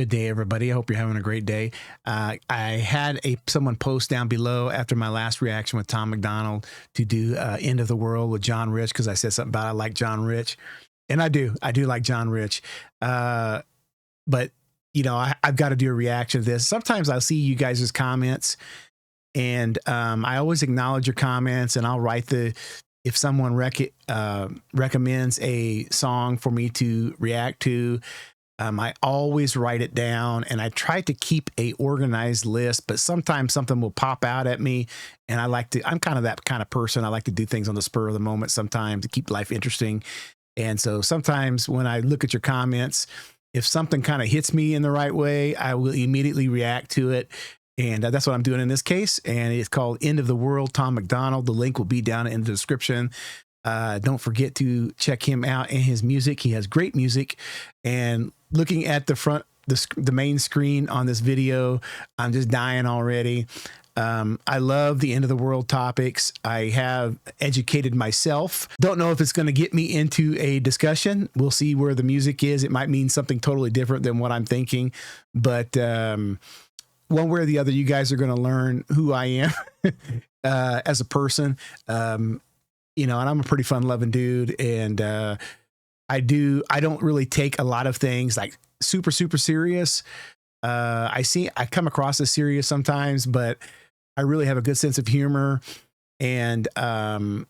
Good day, everybody. I hope you're having a great day. I had someone post down below after my last reaction with Tom MacDonald to do "End of the World" with John Rich because I said something about I like John Rich, and I do like John Rich. But I've got to do a reaction to this. Sometimes I'll see you guys' comments, and I always acknowledge your comments, and I'll write if someone recommends a song for me to react to. I always write it down, and I try to keep a organized list, but sometimes something will pop out at me, and I'm kind of that kind of person. I like to do things on the spur of the moment sometimes to keep life interesting. And so sometimes when I look at your comments, if something kind of hits me in the right way, I will immediately react to it. And that's what I'm doing in this case. And it's called "End of the World," Tom MacDonald. The link will be down in the description. Don't forget to check him out and his music. He has great music. And looking at the main screen on this video, I'm just dying already. I love the end of the world topics. I have educated myself. Don't know if it's going to get me into a discussion. We'll see where the music is. It might mean something totally different than what I'm thinking. But one way or the other, you guys are going to learn who I am as a person. And I'm a pretty fun-loving dude, and I don't really take a lot of things like super serious. I come across as serious sometimes, but I really have a good sense of humor, and I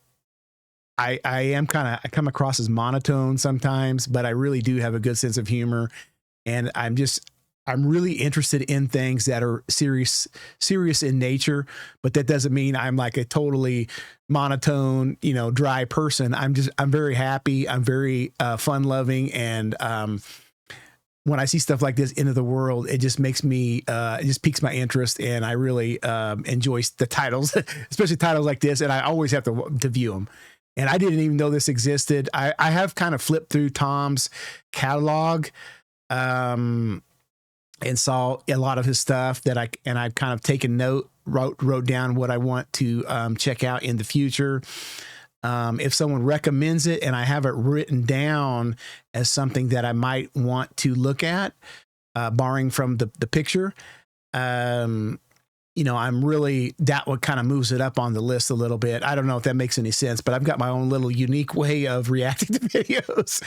come across as monotone sometimes, but I really do have a good sense of humor, and I'm really interested in things that are serious in nature, but that doesn't mean I'm like a totally monotone, dry person. I'm very happy. I'm very fun loving. And when I see stuff like this, "End of the World," it just makes me, it just piques my interest. And I really enjoy the titles, especially titles like this. And I always have to view them. And I didn't even know this existed. I have kind of flipped through Tom's catalog, and saw a lot of his stuff I've kind of taken note, wrote down what I want to check out in the future. If someone recommends it and I have it written down as something that I might want to look at, barring from the picture, I'm really, that what kind of moves it up on the list a little bit. I don't know if that makes any sense, but I've got my own little unique way of reacting to videos.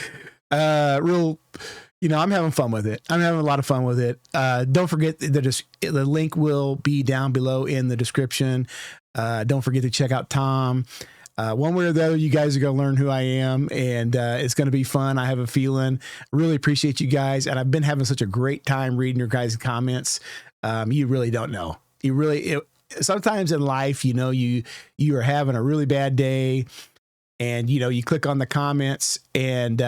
I'm having fun with it. I'm having a lot of fun with it. Don't forget the link will be down below in the description. Don't forget to check out Tom. One way or the other, you guys are going to learn who I am, and it's going to be fun. I have a feeling. I really appreciate you guys, and I've been having such a great time reading your guys' comments. You really don't know. Sometimes in life, you are having a really bad day, and you click on the comments, and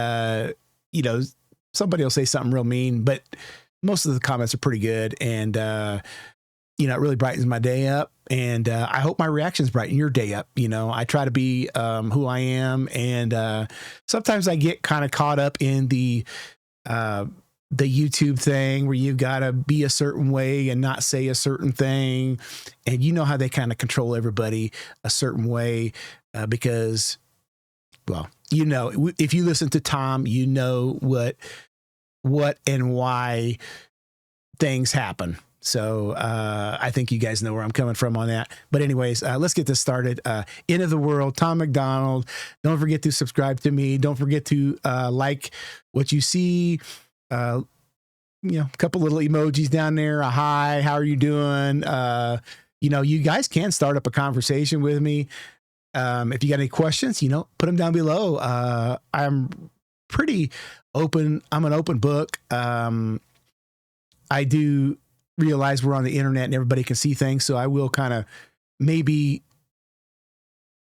somebody will say something real mean, but most of the comments are pretty good. And, it really brightens my day up, and I hope my reactions brighten your day up. I try to be who I am. And sometimes I get kind of caught up in the YouTube thing where you've got to be a certain way and not say a certain thing. And how they kind of control everybody a certain way because, well, if you listen to Tom, what and why things happen. So I think you guys know where I'm coming from on that. But anyways, let's get this started. "End of the World," Tom MacDonald. Don't forget to subscribe to me. Don't forget to like what you see. A couple little emojis down there. A hi, how are you doing? You guys can start up a conversation with me. If you got any questions, put them down below. I'm pretty open. I'm an open book. I do realize we're on the internet and everybody can see things, so I will kind of maybe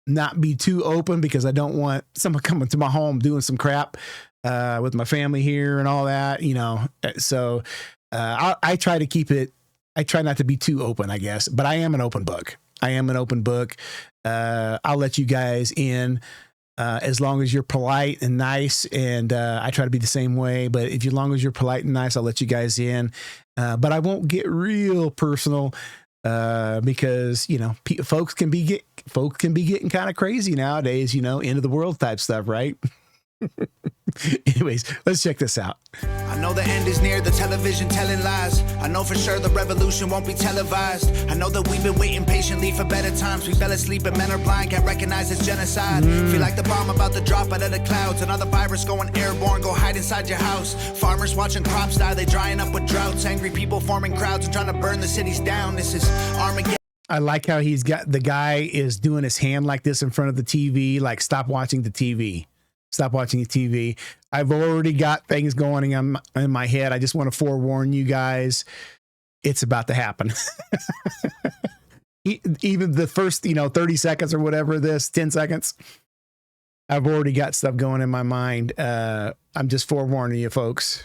not be too open because I don't want someone coming to my home doing some crap with my family here and all that, So I try to keep it. I try not to be too open, I guess, but I am an open book. I'll let you guys in as long as you're polite and nice, and I try to be the same way. But as long as you're polite and nice, I'll let you guys in. But I won't get real personal because folks can be getting kind of crazy nowadays. End of the world type stuff, right? Anyways, let's check this out. I know the end is near, the television telling lies. I know for sure the revolution won't be televised. I know that we've been waiting patiently for better times. We fell asleep and men are blind, can't recognize it's genocide. Feel like the bomb about to drop out of the clouds. Another virus going airborne, go hide inside your house. Farmers watching crops die, they drying up with droughts. Angry people forming crowds and trying to burn the cities down. This is Armageddon. I like how he's got, the guy is doing his hand like this in front of the TV, like stop watching the TV. Stop watching the TV. I've already got things going in my head. I just want to forewarn you guys, it's about to happen. Even the first, 30 seconds or whatever, 10 seconds, I've already got stuff going in my mind. I'm just forewarning you folks.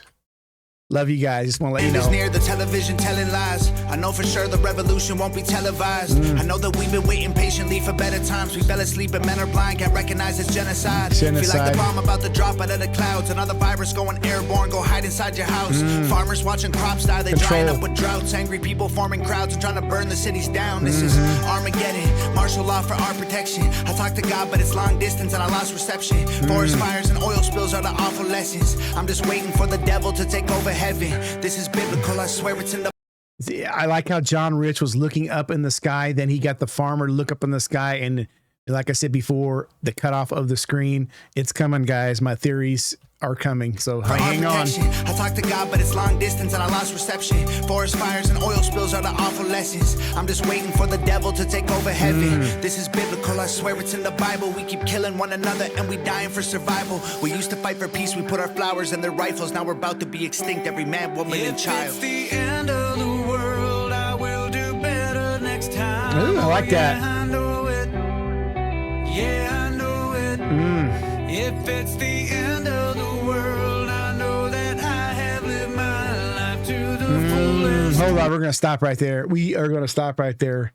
Love you guys. Just want to let you know. It's near, the television telling lies. I know for sure the revolution won't be televised. I know that we've been waiting patiently for better times. We fell asleep and men are blind, can't recognize it's genocide. Feel like the bomb about to drop out of the clouds. Another virus going airborne, go hide inside your house. Farmers watching crops die, they drying up with droughts. Angry people forming crowds and trying to burn the cities down. This is Armageddon, martial law for our protection. I talk to God, but it's long distance and I lost reception. Forest fires and oil spills are the awful lessons. I'm just waiting for the devil to take over heaven. This is biblical, I swear it's in the... I like how John Rich was looking up in the sky. Then he got the farmer look up in the sky. And like I said before, the cutoff of the screen, it's coming, guys. My theories are coming. So hang on. I talk to God, but it's long distance and I lost reception. Forest fires and oil spills are the awful lessons. I'm just waiting for the devil to take over heaven. This is biblical, I swear it's in the Bible. We keep killing one another and we dying for survival. We used to fight for peace, we put our flowers in their rifles. Now we're about to be extinct, every man, woman, and child. If it's the end of the world, I will do better next time. Ooh, I like that. Yeah, I know it. Yeah, I know it. If it's the end of the world, I know that I have lived my life to the fullest. Hold on, we're going to stop right there. We are going to stop right there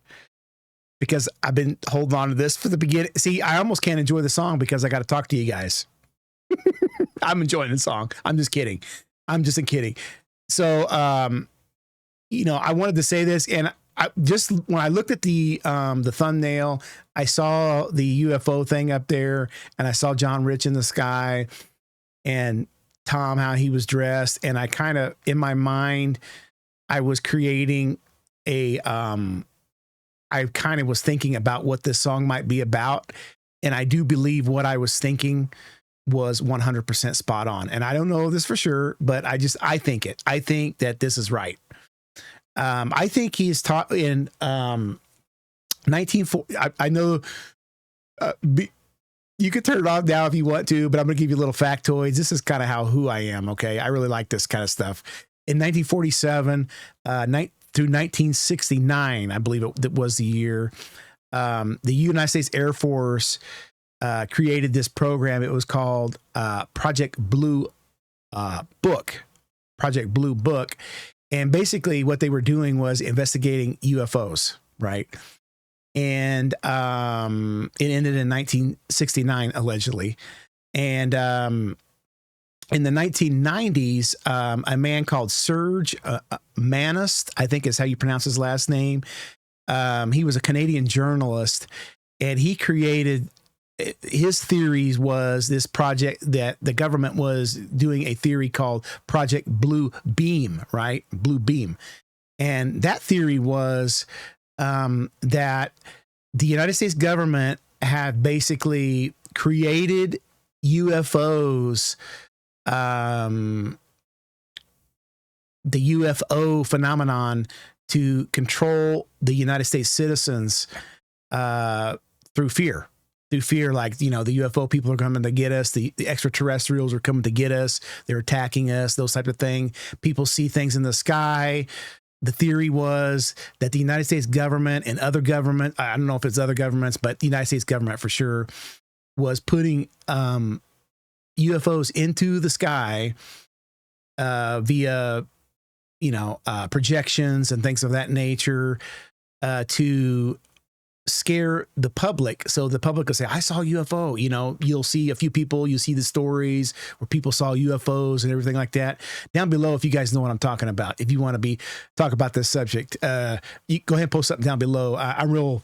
because I've been holding on to this for the beginning. See, I almost can't enjoy the song because I got to talk to you guys. I'm enjoying the song. I'm just kidding. I'm just kidding. So, I wanted to say this, and I just when I looked at the thumbnail, I saw the UFO thing up there, and I saw John Rich in the sky, and Tom how he was dressed, and I kind of in my mind, I was creating a I kind of was thinking about what this song might be about, and I do believe what I was thinking was 100% spot on. And I don't know this for sure, but I think it. I think that this is right. I think he's taught in 1940. I know you could turn it off now if you want to, but I'm going to give you little factoids. This is kind of who I am. Okay. I really like this kind of stuff. In 1947, through 1969, I believe it was the year, the United States Air Force created this program. It was called Project Blue Book. Project Blue Book. And basically what they were doing was investigating UFOs, right? And it ended in 1969, allegedly. And in the 1990s, a man called Serge Manist, I think is how you pronounce his last name. He was a Canadian journalist, and he created, his theories was this project that the government was doing a theory called Project Blue Beam, right? Blue Beam. And that theory was that the United States government had basically created UFOs, the UFO phenomenon, to control the United States citizens through fear. Through fear, like, the UFO people are coming to get us, the extraterrestrials are coming to get us, they're attacking us, those type of thing. People see things in the sky. The theory was that the United States government and other government, I don't know if it's other governments, but the United States government for sure, was putting UFOs into the sky via, projections and things of that nature to scare the public. So the public will say, I saw a UFO. You'll see a few people, you see the stories where people saw UFOs and everything like that. Down below, if you guys know what I'm talking about, if you want to talk about this subject, you go ahead and post something down below. I'm real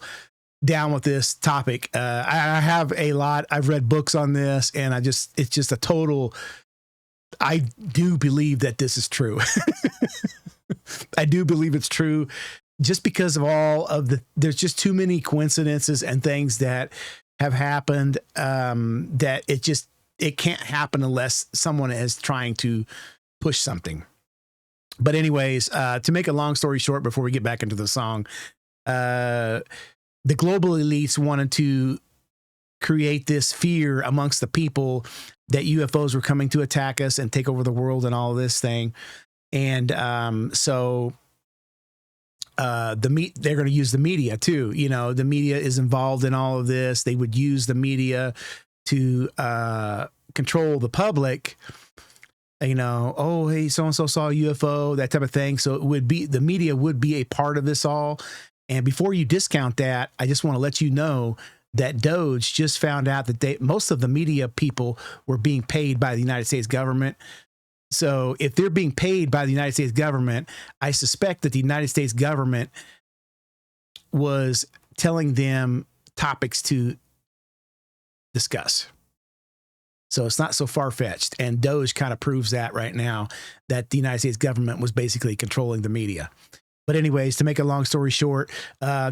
down with this topic. I have a lot. I've read books on this, and it's just a total. I do believe that this is true. I do believe it's true, just because of all of there's just too many coincidences and things that have happened, that it can't happen unless someone is trying to push something. But anyways, to make a long story short, before we get back into the song, the global elites wanted to create this fear amongst the people that UFOs were coming to attack us and take over the world and all this thing. And so they're going to use the media too. You know, the media is involved in all of this. They would use the media to control the public. You know, oh, hey, so-and-so saw a UFO, that type of thing. So the media would be a part of this all. And before you discount that, I just want to let you know that Doge just found out that most of the media people were being paid by the United States government. So if they're being paid by the United States government, I suspect that the United States government was telling them topics to discuss. So it's not so far-fetched. And Doge kind of proves that right now, that the United States government was basically controlling the media. But anyways, to make a long story short,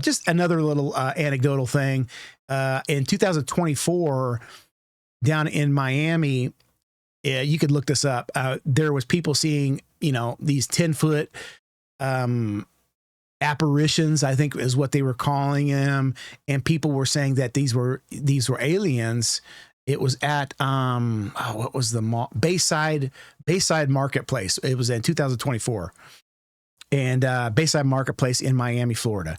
just another little anecdotal thing. In 2024, down in Miami, you could look this up. There was people seeing, you know, these 10-foot apparitions, I think is what they were calling them. And people were saying that these were aliens. It was at, what was the mall? Bayside Marketplace. It was in 2024. And Bayside Marketplace in Miami, Florida.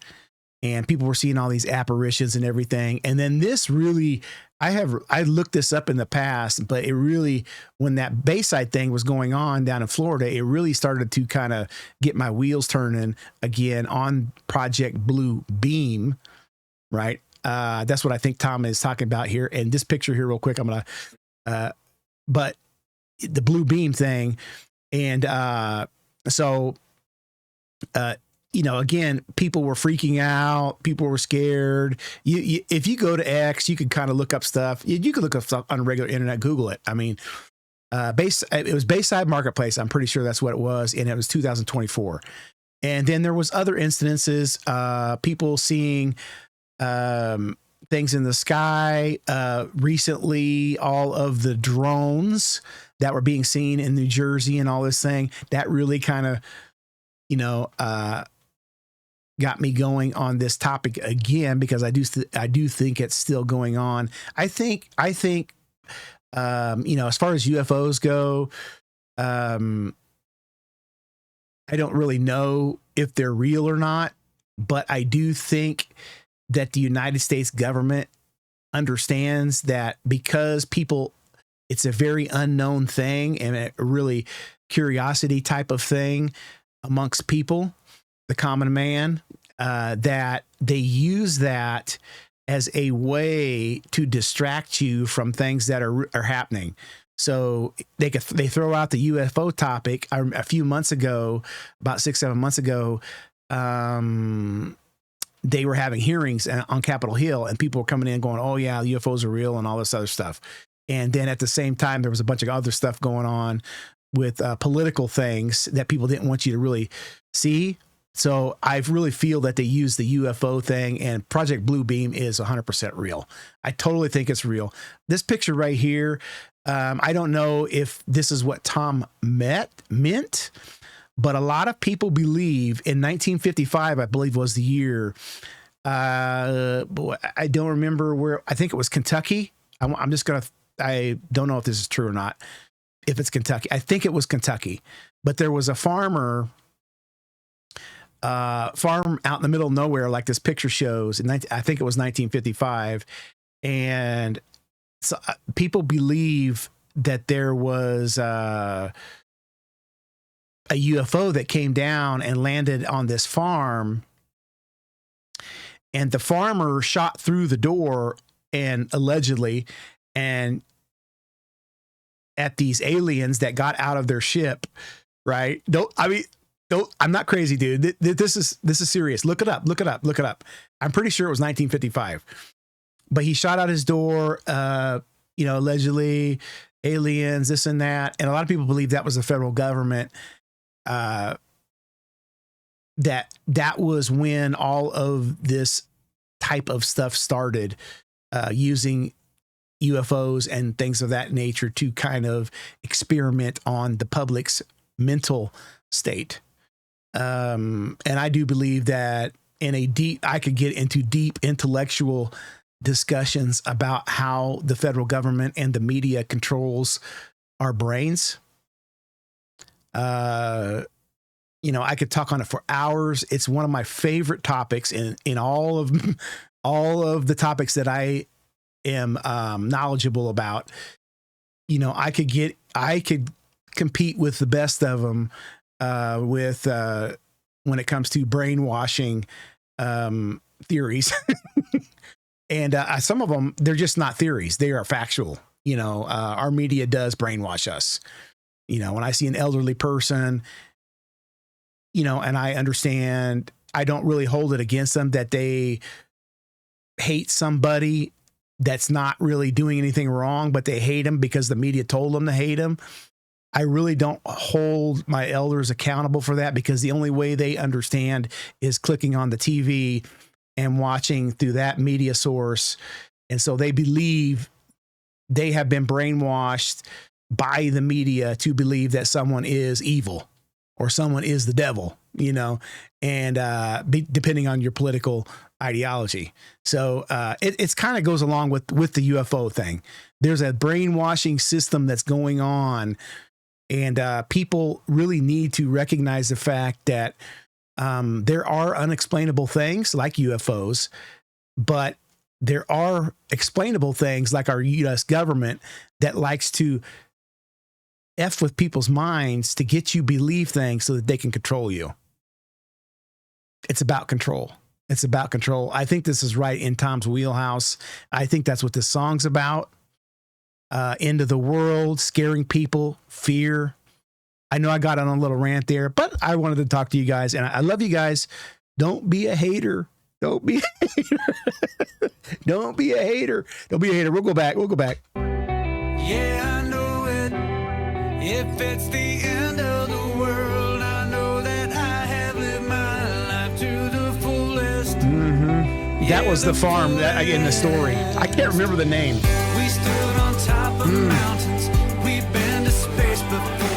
And people were seeing all these apparitions and everything. And then this really, I looked this up in the past, but it really, when that Bayside thing was going on down in Florida, it really started to kind of get my wheels turning again on Project Blue Beam, right? That's what I think Tom is talking about here. And this picture here real quick, I'm going to, but the Blue Beam thing. And you know, again, people were freaking out. People were scared. If you go to X, you can kind of look up stuff. You can look up stuff on the regular internet. Google it. I mean, it was Bayside Marketplace. I'm pretty sure that's what it was. And it was 2024. And then there was other incidences, people seeing things in the sky. Recently, all of the drones that were being seen in New Jersey and all this thing, that really kind of, you know, got me going on this topic again, because I do think it's still going on. I think, you know, as far as UFOs go, I don't really know if they're real or not, but I do think that the United States government understands that, because it's a very unknown thing and a really curiosity type of thing amongst people, the common man, that they use that as a way to distract you from things that are happening. So they throw out the UFO topic. A few months ago, about 6-7 months ago, they were having hearings on Capitol Hill, and people were coming in going, "Oh yeah, UFOs are real," and all this other stuff. And then at the same time, there was a bunch of other stuff going on with political things that people didn't want you to really see. So I really feel that they use the UFO thing, and Project Blue Beam is 100% real. I totally think it's real. This picture right here, I don't know if this is what Tom meant, but a lot of people believe in 1955, I believe was the year. I don't remember where. I think it was Kentucky. I don't know if this is true or not. If it's Kentucky, I think it was Kentucky, but there was a farm out in the middle of nowhere, like this picture shows. I think it was 1955. And so people believe that there was a UFO that came down and landed on this farm, and the farmer shot through the door and allegedly, and at these aliens that got out of their ship, right? I'm not crazy, dude. This is serious. Look it up. I'm pretty sure it was 1955. But he shot out his door, allegedly aliens, this and that. And a lot of people believe that was the federal government. That was when all of this type of stuff started, using UFOs and things of that nature to kind of experiment on the public's mental state. And I do believe that I could get into deep intellectual discussions about how the federal government and the media controls our brains. I could talk on it for hours. It's one of my favorite topics in all of the topics that I am knowledgeable about. I could compete with the best of them when it comes to brainwashing theories. And some of them, they're just not theories. They are factual. Our media does brainwash us. When I see an elderly person, and I understand, I don't really hold it against them that they hate somebody that's not really doing anything wrong, but they hate him because the media told them to hate him. I really don't hold my elders accountable for that, because the only way they understand is clicking on the TV and watching through that media source. And so they believe they have been brainwashed by the media to believe that someone is evil or someone is the devil, and depending on your political ideology. So it's kind of goes along with the UFO thing. There's a brainwashing system that's going on, and people really need to recognize the fact that there are unexplainable things like UFOs, but there are explainable things like our U.S. government that likes to F with people's minds to get you believe things so that they can control you. It's about control. I think this is right in Tom's wheelhouse. I think that's what this song's about. End of the world, scaring people, fear. I know I got on a little rant there, but I wanted to talk to you guys, and I love you guys. Don't be a hater. Don't be a hater. We'll go back. Yeah, I know it. If it's the end of the world, I know that I have lived my life to the fullest. Mm-hmm. That was the farm in the story. I can't remember the name. We stood on top of mountains. We've been to space before.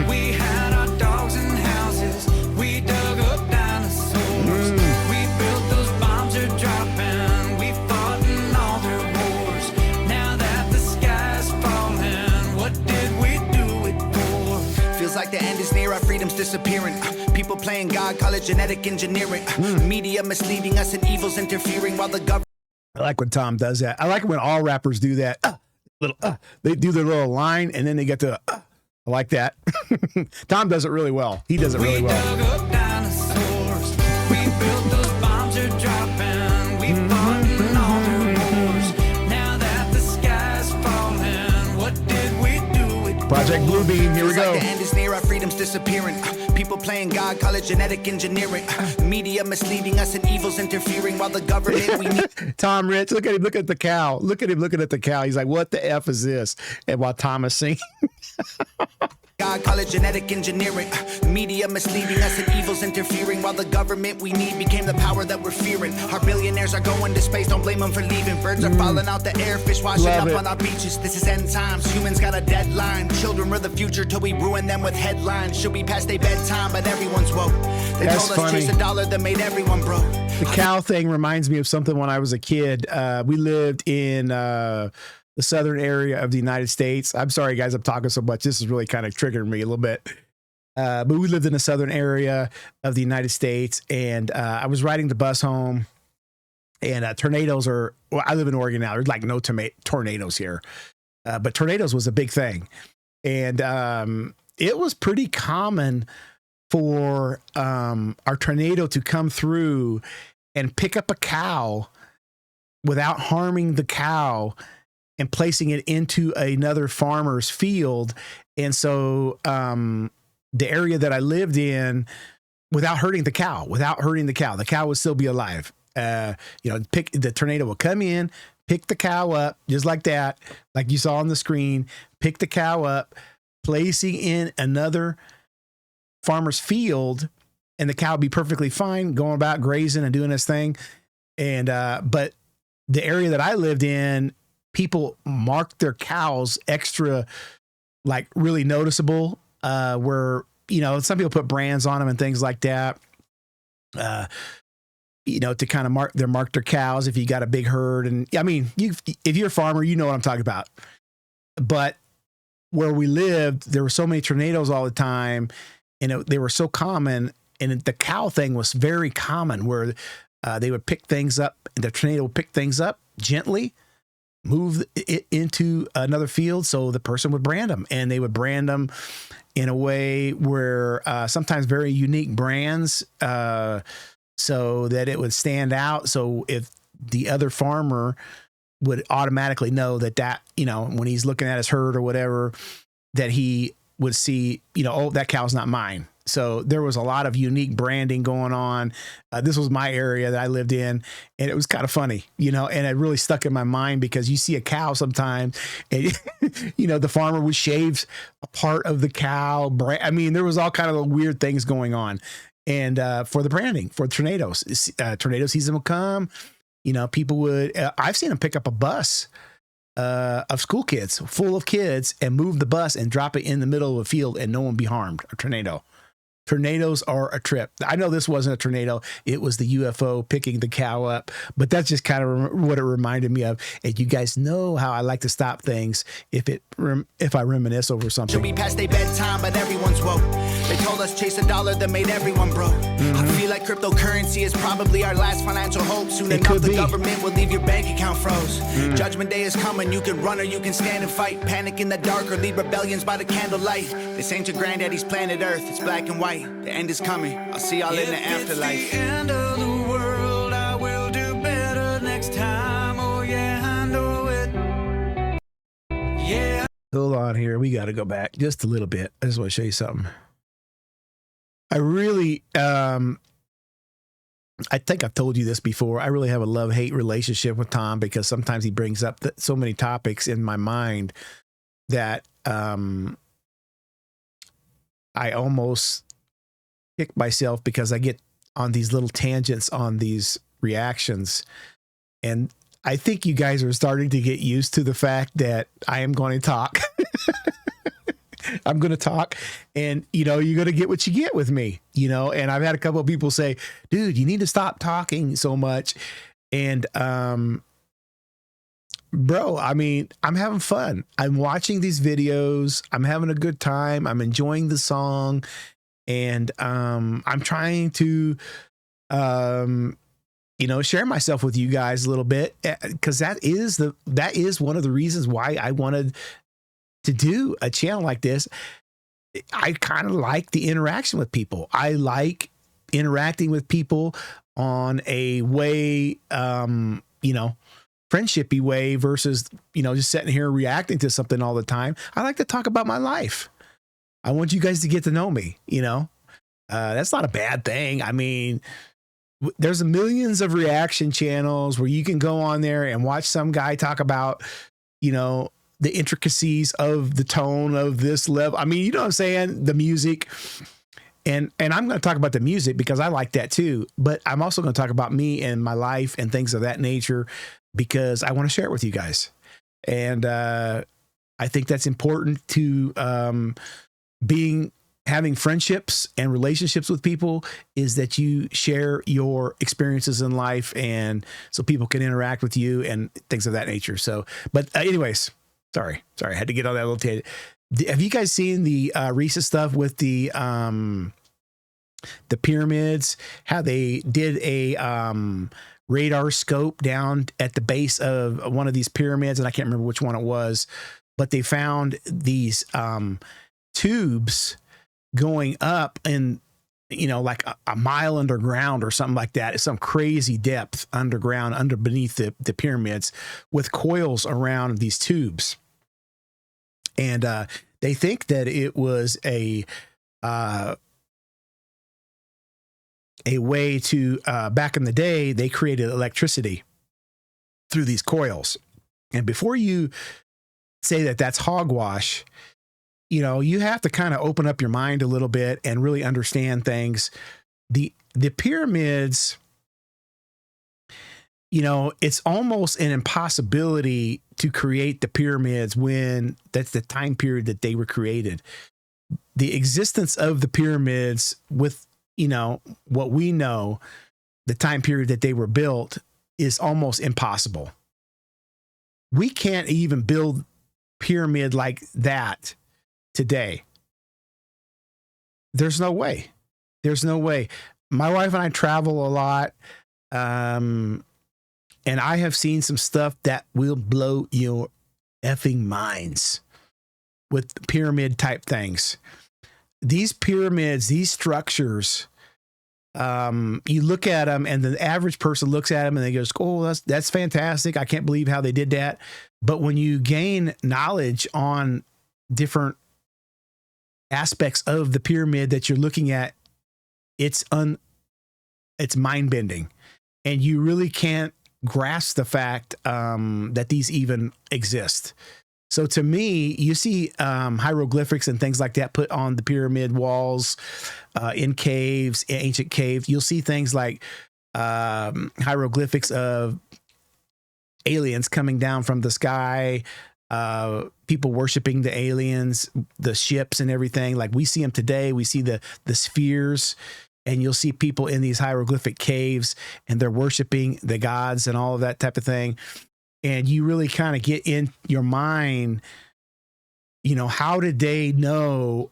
We had our dogs and houses. We dug up dinosaurs. We built those bombs are dropping. We fought in all their wars. Now that the sky's falling, what did we do it for? Feels like the end is near, our freedom's disappearing. People playing God, call it genetic engineering. Media misleading us and evil's interfering while the government. I like when Tom does that. I like when all rappers do that. They do their little line and then they get to. I like that. Tom does it really well. He does it really well. We dug up dinosaurs. We built those bombs are dropping. We fought in all their wars. Now that the sky's falling, what did we do it for? Project Bluebeam, here we go. Like the end is near, our freedom's disappearing. People playing God, call it genetic engineering. Media misleading us and evil's interfering while the government we need. Tom Rich, look at him, look at the cow. Look at him looking at the cow. He's like, what the F is this? And while Tom is singing. God, call it genetic engineering. Media misleading us and evil's interfering while the government we need became the power that we're fearing. Our billionaires are going to space, don't blame them for leaving. Birds are falling out the air, fish washing up on our beaches. This is end times, humans got a deadline. Children are the future till we ruin them with headlines. Should be past their bedtime, but everyone's woke. They That's told us funny. chase a dollar that made everyone broke. The cow thing reminds me of something when I was a kid. We lived in the southern area of the United States. I'm sorry, guys, I'm talking so much. This is really kind of triggering me a little bit. But we lived in the southern area of the United States, and I was riding the bus home, and tornadoes are, well, I live in Oregon now. There's like no tornadoes here. But tornadoes was a big thing. And it was pretty common for our tornado to come through and pick up a cow without harming the cow and placing it into another farmer's field. And so the area that I lived in without hurting the cow. The cow would still be alive. The tornado will come in, pick the cow up just like that, like you saw on the screen, pick the cow up, placing in another farmer's field, and the cow would be perfectly fine, going about grazing and doing its thing. And, but the area that I lived in, people marked their cows extra, like really noticeable, where, some people put brands on them and things like that. To kind of mark their cows if you got a big herd. And I mean, if you're a farmer, you know what I'm talking about. But where we lived, there were so many tornadoes all the time, and they were so common. And the cow thing was very common, where they would pick things up, and the tornado would pick things up gently, move it into another field, so the person would brand them, and they would brand them in a way where sometimes very unique brands, so that it would stand out. So if the other farmer would automatically know that, when he's looking at his herd or whatever, that he would see, oh, that cow's not mine. So there was a lot of unique branding going on. This was my area that I lived in, and it was kind of funny, and it really stuck in my mind, because you see a cow sometimes, and, the farmer would shave a part of the cow. I mean, there was all kind of weird things going on. And for the branding, for tornadoes, tornado season will come, people would, I've seen them pick up a bus of school kids, full of kids, and move the bus and drop it in the middle of a field, and no one be harmed. A tornado. Tornadoes are a trip. I know this wasn't a tornado. It was the UFO picking the cow up, but that's just kind of what it reminded me of. And you guys know how I like to stop things if I reminisce over something. Should be past their bedtime, but everyone's woke. They told us chase a dollar that made everyone broke. I feel like cryptocurrency is probably our last financial hope. Soon enough, the government will leave your bank account froze. Judgment day is coming. You can run or you can stand and fight. Panic in the dark or lead rebellions by the candlelight. This ain't your granddaddy's planet Earth. It's black and white. The end is coming. I'll see y'all in the afterlife. It's the end of the world. I will do better next time. Oh yeah, I know it. Yeah. Hold on here. We got to go back just a little bit. I just want to show you something. I really, I think I've told you this before. I really have a love-hate relationship with Tom, because sometimes he brings up so many topics in my mind that I almost kick myself, because I get on these little tangents on these reactions. And I think you guys are starting to get used to the fact that I am going to talk. I'm going to talk, and, you're going to get what you get with me, and I've had a couple of people say, dude, you need to stop talking so much. And, bro, I mean, I'm having fun. I'm watching these videos. I'm having a good time. I'm enjoying the song. And, I'm trying to, share myself with you guys a little bit, because that is one of the reasons why I wanted to do a channel like this. I kind of like the interaction with people. I like interacting with people on a way, friendshipy way, versus, just sitting here reacting to something all the time. I like to talk about my life. I want you guys to get to know me, that's not a bad thing. I mean, there's millions of reaction channels where you can go on there and watch some guy talk about, the intricacies of the tone of this level. I mean, you know what I'm saying? The music. And I'm going to talk about the music because I like that too. But I'm also going to talk about me and my life and things of that nature, because I want to share it with you guys. And I think that's important to having friendships and relationships with people, is that you share your experiences in life, and so people can interact with you and things of that nature. So, but anyways, sorry, I had to get on that little tangent. Have you guys seen the recent stuff with the pyramids? How they did a radar scope down at the base of one of these pyramids, and I can't remember which one it was, but they found these tubes going up and, like a mile underground or something like that. It's some crazy depth underground, beneath the pyramids, with coils around these tubes. And they think that it was a a way to, back in the day, they created electricity through these coils. And before you say that that's hogwash, you have to kind of open up your mind a little bit and really understand things. The pyramids, it's almost an impossibility to create the pyramids when that's the time period that they were created. The existence of the pyramids with, what we know, the time period that they were built, is almost impossible. We can't even build pyramid like that today. There's no way. There's no way. My wife and I travel a lot. And I have seen some stuff that will blow your effing minds with pyramid type things. These pyramids, these structures, you look at them and the average person looks at them and they goes, oh, that's fantastic. I can't believe how they did that. But when you gain knowledge on different aspects of the pyramid that you're looking at, it's mind bending, and you really can't grasp the fact that these even exist. So to me, you see hieroglyphics and things like that put on the pyramid walls in caves, ancient caves. You'll see things like hieroglyphics of aliens coming down from the sky, people worshiping the aliens, the ships and everything. Like we see them today. We see the spheres, and you'll see people in these hieroglyphic caves and they're worshiping the gods and all of that type of thing. And you really kind of get in your mind, how did they know?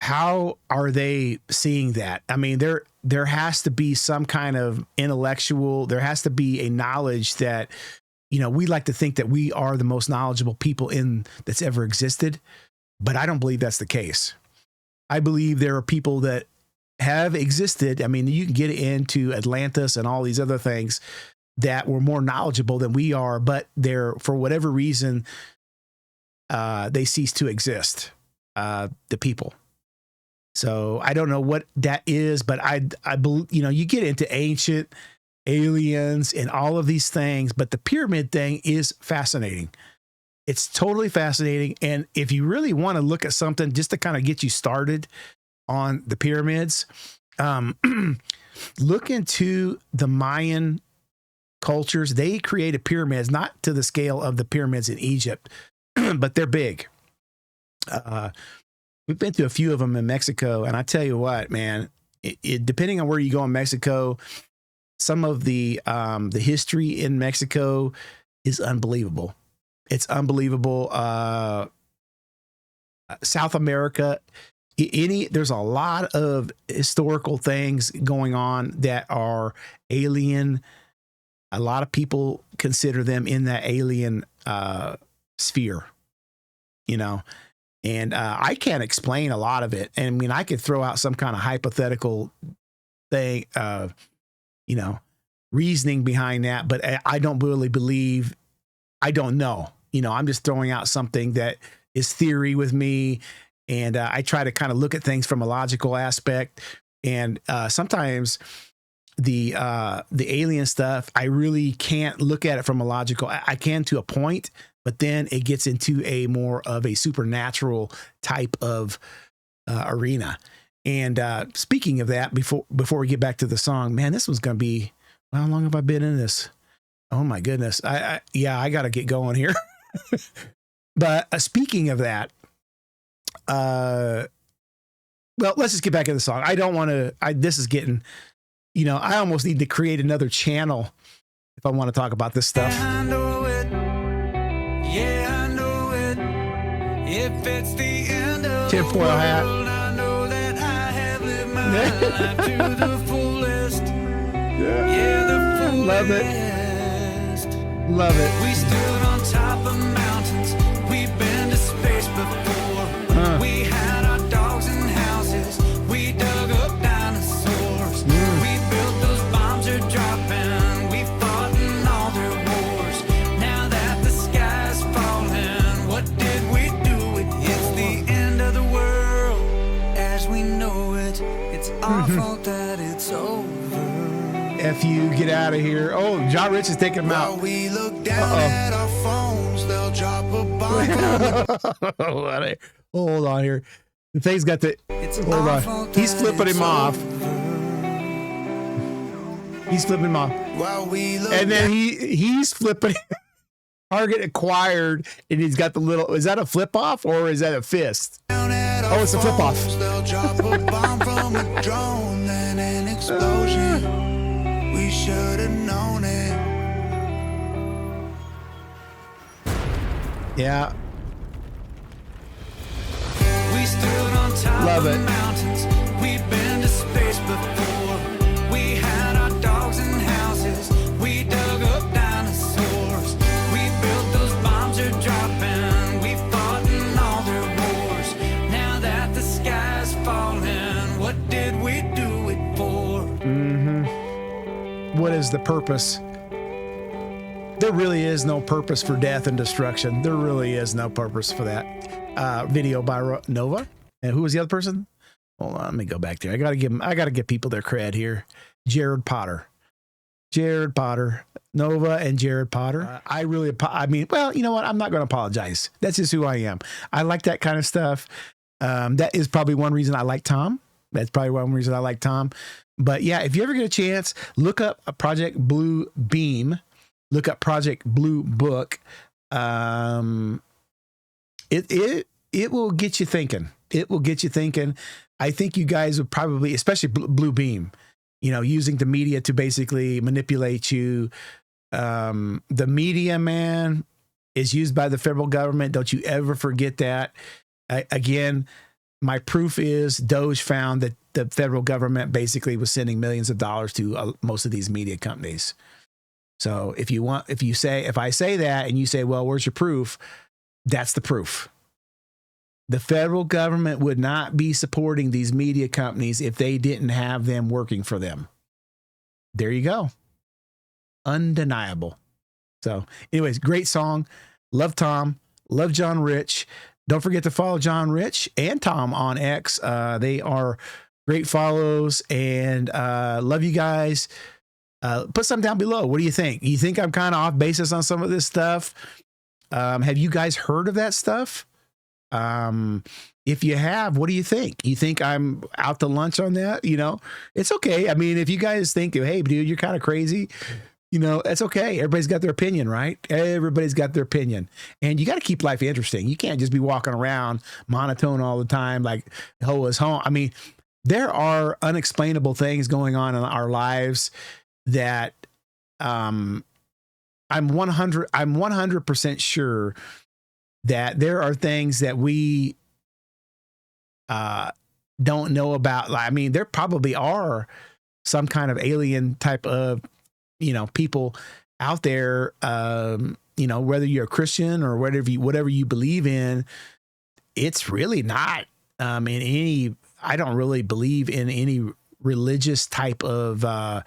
How are they seeing that? I mean, there has to be some kind of intellectual, there has to be a knowledge that, we like to think that we are the most knowledgeable people that's ever existed, but I don't believe that's the case. I believe there are people that have existed. I mean, you can get into Atlantis and all these other things that were more knowledgeable than we are, but for whatever reason, they cease to exist, the people. So I don't know what that is, but I believe, you get into ancient aliens and all of these things, but the pyramid thing is fascinating. It's totally fascinating. And if you really want to look at something just to kind of get you started on the pyramids, look into the Mayan cultures. They created pyramids, not to the scale of the pyramids in Egypt, but they're big. We've been to a few of them in Mexico, and I tell you what, man, depending on where you go in Mexico, some of the history in Mexico is unbelievable. It's unbelievable. South America, there's a lot of historical things going on that are alien. A lot of people consider them in that alien sphere, and I can't explain a lot of it. And I mean, I could throw out some kind of hypothetical thing, reasoning behind that, but I don't really believe, I don't know. I'm just throwing out something that is theory with me. And I try to kind of look at things from a logical aspect. And sometimes the alien stuff, I really can't look at it from a logical. I can to a point, but then it gets into a more of a supernatural type of arena. And speaking of that, before we get back to the song, man, this was going to be, how long have I been in this? Oh my goodness. I got to get going here. But speaking of that, well, let's just get back to the song. I don't want to, this is getting, I almost need to create another channel if I want to talk about this stuff. I know it. Yeah, I know it. If it's the end of the Tinfoil hat. world, I know that I have lived my life to the fullest. Yeah, the fullest. Love it. Love it. We stood on top of mountains. We've been to space before. We had our dogs and houses. We dug up dinosaurs. We built those bombs are dropping. We fought in all their wars. Now that the sky's falling, what did we do? It's the end of the world. that it's over. If you get out of here. Oh, John Rich is taking him out. While we look down at our phones, they'll drop a bomb. Hold on here. The thing's got the. Hold on. He's flipping him off. He's flipping him off. And then he's flipping. Target acquired, and he's got the little. Is that a flip off or is that a fist? Oh, it's a flip off. They'll drop a bomb from a drone, then an explosion. We should have known it. Yeah. We stood on top Love of it. mountains. We've been to space before. We had our dogs and houses. We dug up dinosaurs. We built those bombs are dropping. We fought in all their wars. Now that the sky's falling, what did we do it for? What is the purpose? There really is no purpose for death and destruction. There really is no purpose for that. Video by Nova. And who was the other person? Hold on, let me go back there. I gotta give people their cred here. Jared Potter, Nova, and Jared Potter. I mean, well, you know what? I'm not going to apologize. That's just who I am. I like that kind of stuff. That is probably one reason I like Tom. But yeah, if you ever get a chance, look up a Project Blue Beam. Look up Project Blue Book. It will get you thinking. It will get you thinking. I think you guys would probably, especially Blue Beam, you know, using the media to basically manipulate you. The media, man, is used by the federal government. Don't you ever forget that. Again, my proof is Doge found that the federal government basically was sending millions of dollars to most of these media companies. So if I say that and you say, well, where's your proof? That's the proof. The federal government would not be supporting these media companies if they didn't have them working for them. There you go. Undeniable. So anyways, great song. Love Tom. Love John Rich. Don't forget to follow John Rich and Tom on X. They are great follows, and love you guys. Put something down below. What do you think? You think I'm kind of off basis on some of this stuff? Have you guys heard of that stuff? If you have, what do you think? You think I'm out to lunch on that? You know, it's okay. I mean, if you guys think, hey, dude, you're kind of crazy, you know, it's okay. Everybody's got their opinion, right? Everybody's got their opinion. And you got to keep life interesting. You can't just be walking around monotone all the time like ho is home. I mean, there are unexplainable things going on in our lives that I'm 100% sure that there are things that we don't know about. I mean, there probably are some kind of alien type of, you know, people out there, you know, whether you're a Christian or whatever you believe in, it's really not I don't really believe in any religious type of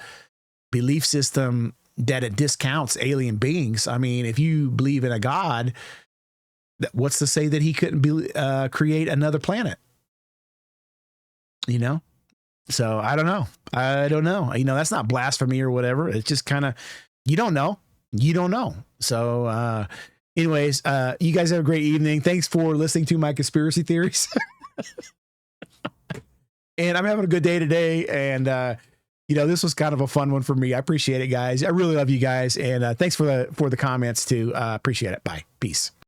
belief system that it discounts alien beings. I mean, if you believe in a God, what's to say that he couldn't create another planet? You know? So I don't know. You know, that's not blasphemy or whatever. It's just kind of, you don't know. So anyways, you guys have a great evening. Thanks for listening to my conspiracy theories. And I'm having a good day today. And, you know, this was kind of a fun one for me. I appreciate it, guys. I really love you guys. And thanks for the comments too. Appreciate it. Bye. Peace.